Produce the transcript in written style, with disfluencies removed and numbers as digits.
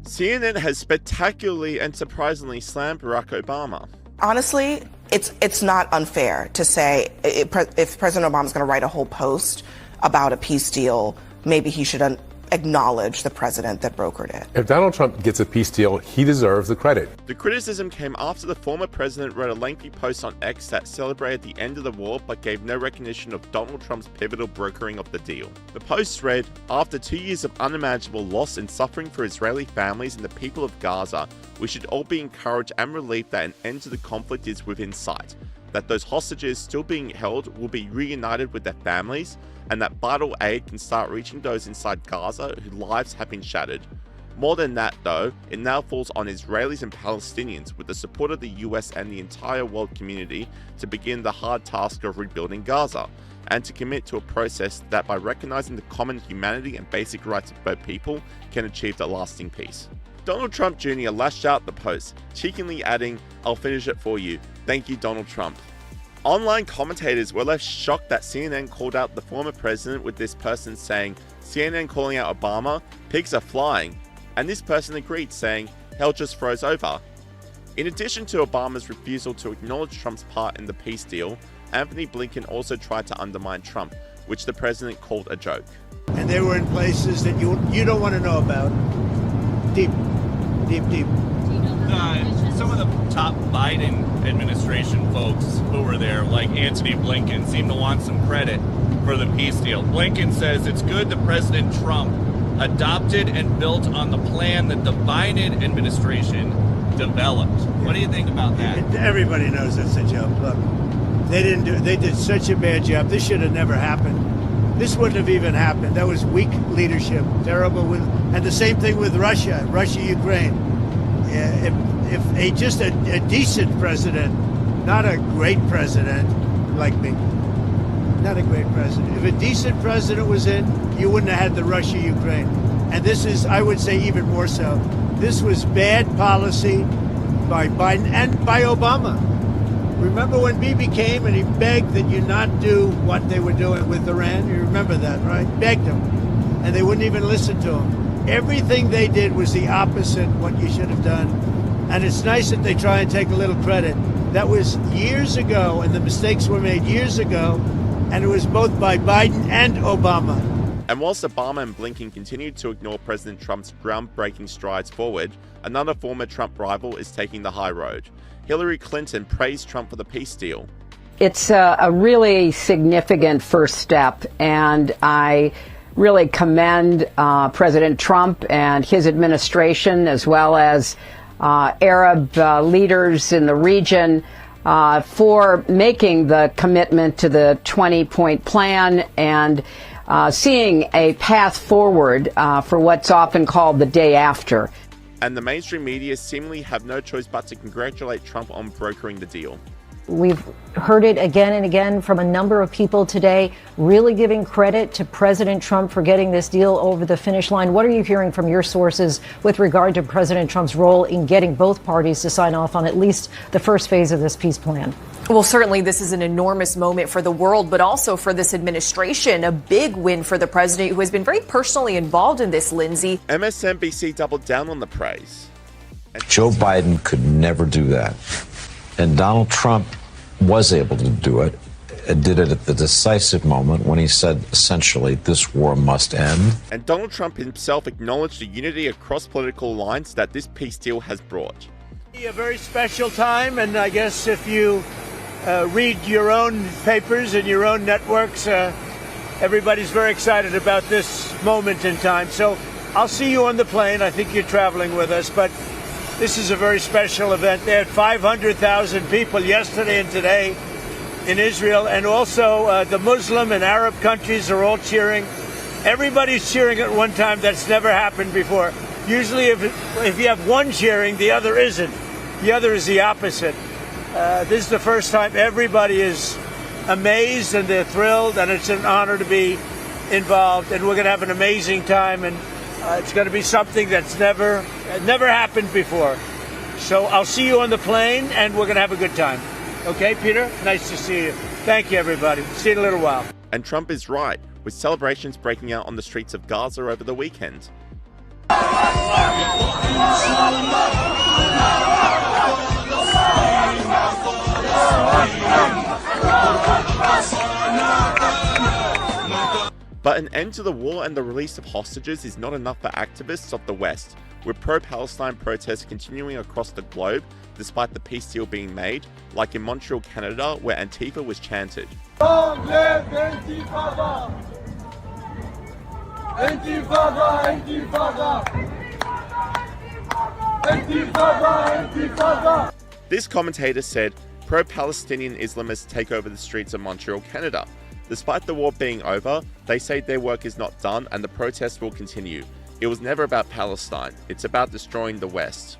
CNN has spectacularly and surprisingly slammed Barack Obama. Honestly, it's not unfair to say if President Obama's going to write a whole post about a peace deal, maybe he should acknowledge the president that brokered it. If Donald Trump gets a peace deal, he deserves the credit. The criticism came after the former president wrote a lengthy post on X that celebrated the end of the war but gave no recognition of Donald Trump's pivotal brokering of the deal. The post read, "After 2 years of unimaginable loss and suffering for Israeli families and the people of Gaza, we should all be encouraged and relieved that an end to the conflict is within sight, that those hostages still being held will be reunited with their families, and that vital aid can start reaching those inside Gaza whose lives have been shattered. More than that though, it now falls on Israelis and Palestinians with the support of the US and the entire world community to begin the hard task of rebuilding Gaza, and to commit to a process that by recognizing the common humanity and basic rights of both people can achieve the lasting peace." Donald Trump Jr. lashed out the post, cheekily adding, "I'll finish it for you. Thank you, Donald Trump." Online commentators were left shocked that CNN called out the former president, with this person saying, "CNN calling out Obama, pigs are flying," and this person agreed, saying, "Hell just froze over." In addition to Obama's refusal to acknowledge Trump's part in the peace deal, Anthony Blinken also tried to undermine Trump, which the president called a joke. And they were in places that you don't want to know about. Deep. Some of the top Biden administration folks who were there, like Anthony Blinken, seem to want some credit for the peace deal. Blinken says it's good that President Trump adopted and built on the plan that the Biden administration developed. What do you think about that? Everybody knows that's a joke. Look, they did such a bad job. This should have never happened. This wouldn't have even happened. That was weak leadership, terrible. And the same thing with Russia, Ukraine. If just a decent president, not a great president like me, not a great president. If a decent president was in, you wouldn't have had the Russia-Ukraine. And this is, I would say, even more so. This was bad policy by Biden and by Obama. Remember when Bibi came and he begged that you not do what they were doing with Iran? You remember that, right? Begged them. And they wouldn't even listen to him. Everything they did was the opposite what you should have done. And it's nice that they try and take a little credit. That was years ago, and the mistakes were made years ago, and it was both by Biden and Obama. And whilst Obama and Blinken continued to ignore President Trump's groundbreaking strides forward, another former Trump rival is taking the high road. Hillary Clinton praised Trump for the peace deal. It's a really significant first step, and I really commend President Trump and his administration, as well as Arab leaders in the region, for making the commitment to the 20-point plan and seeing a path forward for what's often called the day after. And the mainstream media seemingly have no choice but to congratulate Trump on brokering the deal. We've heard it again and again from a number of people today, really giving credit to President Trump for getting this deal over the finish line. What are you hearing from your sources with regard to President Trump's role in getting both parties to sign off on at least the first phase of this peace plan? Well, certainly this is an enormous moment for the world, but also for this administration. A big win for the president, who has been very personally involved in this, Lindsay. MSNBC doubled down on the praise. Joe Biden could never do that. And Donald Trump was able to do it, did it at the decisive moment when he said, essentially, this war must end. And Donald Trump himself acknowledged the unity across political lines that this peace deal has brought. A very special time, and I guess if you read your own papers and your own networks, everybody's very excited about this moment in time. So I'll see you on the plane. I think you're traveling with us, but this is a very special event. They had 500,000 people yesterday and today in Israel, and also the Muslim and Arab countries are all cheering. Everybody's cheering at one time. That's never happened before. Usually if you have one cheering, the other isn't. The other is the opposite. This is the first time everybody is amazed and they're thrilled, and it's an honor to be involved. And we're going to have an amazing time, and it's going to be something that's never happened before. So I'll see you on the plane, and we're going to have a good time. Okay, Peter? Nice to see you. Thank you, everybody. See you in a little while. And Trump is right, with celebrations breaking out on the streets of Gaza over the weekend. But an end to the war and the release of hostages is not enough for activists of the West, with pro-Palestine protests continuing across the globe despite the peace deal being made, like in Montreal, Canada, where Antifa was chanted. Long live Antifa! Antifa! Antifa! Antifa! Antifa! This commentator said, pro-Palestinian Islamists take over the streets of Montreal, Canada. Despite the war being over, they say their work is not done and the protests will continue. It was never about Palestine, it's about destroying the West.